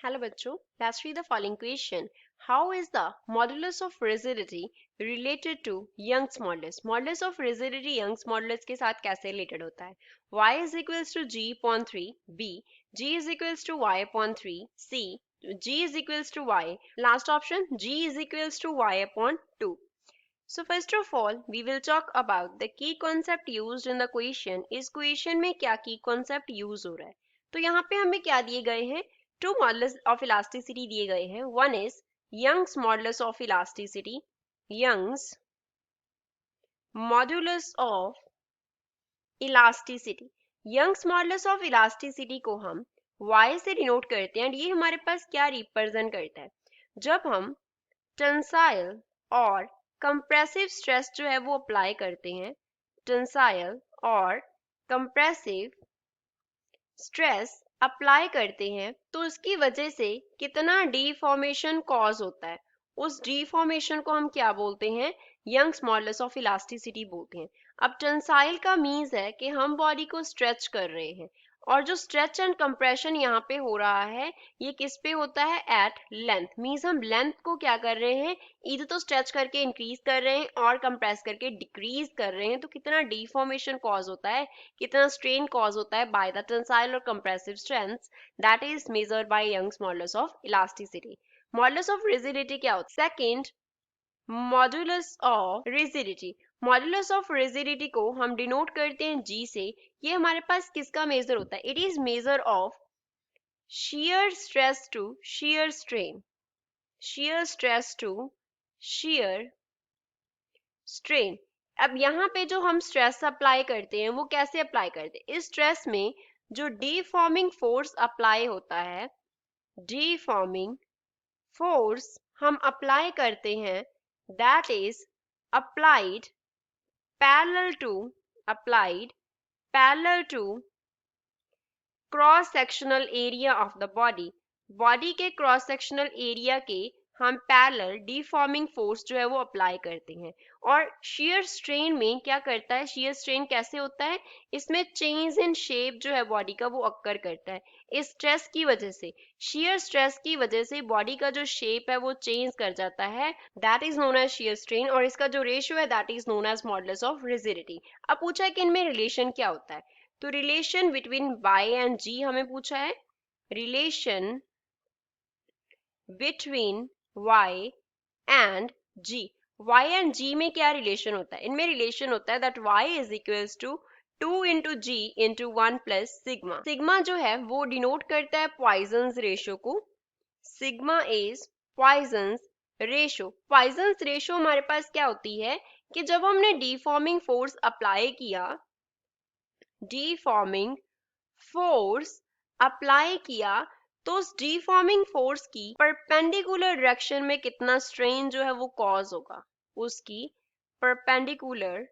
Hello बच्चों, let's read the following question. How is the modulus of rigidity related to Young's modulus? Modulus of rigidity Young's modulus के साथ कैसे related होता है? Y is equals to G upon 3, B, G is equals to Y upon 3, C, G is equals to Y. Last option, G is equals to Y upon 2. So first of all, we will talk about the key concept used in the question. इस question में क्या key concept use हो रहा है? तो यहाँ पे हमें क्या दिए गए हैं? Two modulus of elasticity दिए गए हैं. One is Young's modulus of elasticity. Young's modulus of elasticity. Young's modulus of elasticity को हम Y से डिनोट करते हैं. ये हमारे पास क्या रिप्रेजेंट करता है? जब हम टेंसाइल और कंप्रेसिव स्ट्रेस जो है वो अप्लाई करते हैं, टेंसाइल और कंप्रेसिव स्ट्रेस अप्लाई करते हैं, तो उसकी वजह से कितना डीफॉर्मेशन कॉज होता है, उस डीफॉर्मेशन को हम क्या बोलते हैं? यंग्स मॉडुलस ऑफ इलास्टिसिटी बोलते हैं. अब टेंसाइल का मीन्स है कि हम बॉडी को स्ट्रेच कर रहे हैं, और जो स्ट्रेच एंड कंप्रेशन यहाँ पे हो रहा है ये किस पे होता है? At length. मीन्स हम लेंथ को क्या कर रहे हैं? इधर तो स्ट्रेच करके इंक्रीज कर रहे हैं और कंप्रेस करके डिक्रीज कर रहे हैं. तो कितना डिफॉर्मेशन कॉज होता है, कितना स्ट्रेन कॉज होता है बाय द टेंसाइल और compressive strength, that is measured by Young's modulus of elasticity. Modulus of rigidity क्या होता है? Second, modulus of rigidity. Modulus of rigidity को हम डिनोट करते हैं G से. ये हमारे पास किसका मेजर होता है? It is measure of shear stress to shear strain. shear stress to shear strain. अब यहाँ पे जो हम स्ट्रेस अप्लाई करते हैं वो कैसे अप्लाई करते हैं? इस स्ट्रेस में जो डीफॉर्मिंग फोर्स अप्लाई होता है, डीफॉर्मिंग फोर्स हम अप्लाई करते हैं, that is applied parallel to cross sectional area of the body. Body के क्रॉस सेक्शनल एरिया के हम पैरेलल डीफॉर्मिंग फोर्स जो है वो अप्लाई करते हैं. और शियर स्ट्रेन में क्या करता है? शियर स्ट्रेन कैसे होता है? इसमें चेंज इन शेप जो है बॉडी का वो अक्कर करता है. इस स्ट्रेस की वजह से, शियर स्ट्रेस की वजह से बॉडी का जो शेप है वो चेंज कर जाता है, that is known as shear strain. और इसका जो रेशियो है that is known as modulus of rigidity. अब पूछा है कि इनमें रिलेशन क्या होता है, तो relation between Y and G हमें पूछा है. Relation between Y and G. Y and G में क्या रिलेशन होता है? इनमें रिलेशन होता है that Y is equals to 2 into G into 1 plus sigma. Sigma जो है वो डिनोट करता है पॉइजन्स रेशियो को. Sigma is Poisson's ratio. Poisson's ratio हमारे पास क्या होती है कि जब हमने डीफॉर्मिंग फोर्स अप्लाई किया, डीफॉर्मिंग फोर्स अप्लाई किया, तो उस डीफॉर्मिंग फोर्स की परपेंडिकुलर डायरेक्शन में कितना स्ट्रेन जो है वो कॉज होगा. उसकी परपेंडिकुलर,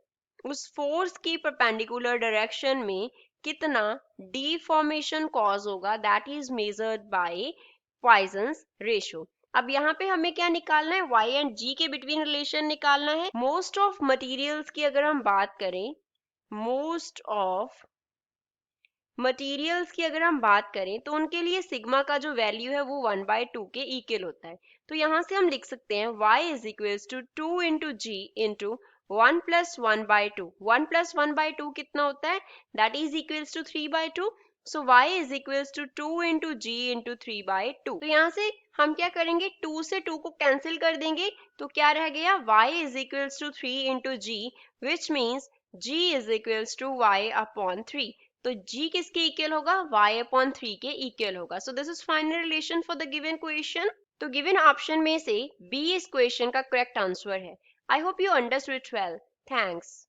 उस फोर्स की परपेंडिकुलर डायरेक्शन में कितना डीफॉर्मेशन कॉज होगा, that is measured by Poisson's ratio. अब यहाँ पे हमें क्या निकालना है? Y एंड G के बिटवीन रिलेशन निकालना है. मोस्ट ऑफ मटेरियल्स की अगर हम बात करें, मोस्ट ऑफ मटेरियल्स की अगर हम बात करें तो उनके लिए सिग्मा का जो वैल्यू है वो 1/2 के इक्वल होता है. तो यहाँ से हम लिख सकते हैं y is equals to 2 into G into 1 plus 1/2. 1 plus 1/2 कितना होता है? That is equals to 3/2. So y is equals to 2 into G into 3/2. तो यहाँ से हम क्या करेंगे? 2 से 2 को कैंसिल कर देंगे, तो क्या रह गया? y is equals to 3 into G, which means g is equals to y upon 3. तो g किसके इक्वल होगा? y अपॉन 3 के इक्वल होगा. So this is final relation for the given question. तो गिवन ऑप्शन में से बी इस question का करेक्ट आंसर है. I hope you understood it well. Thanks.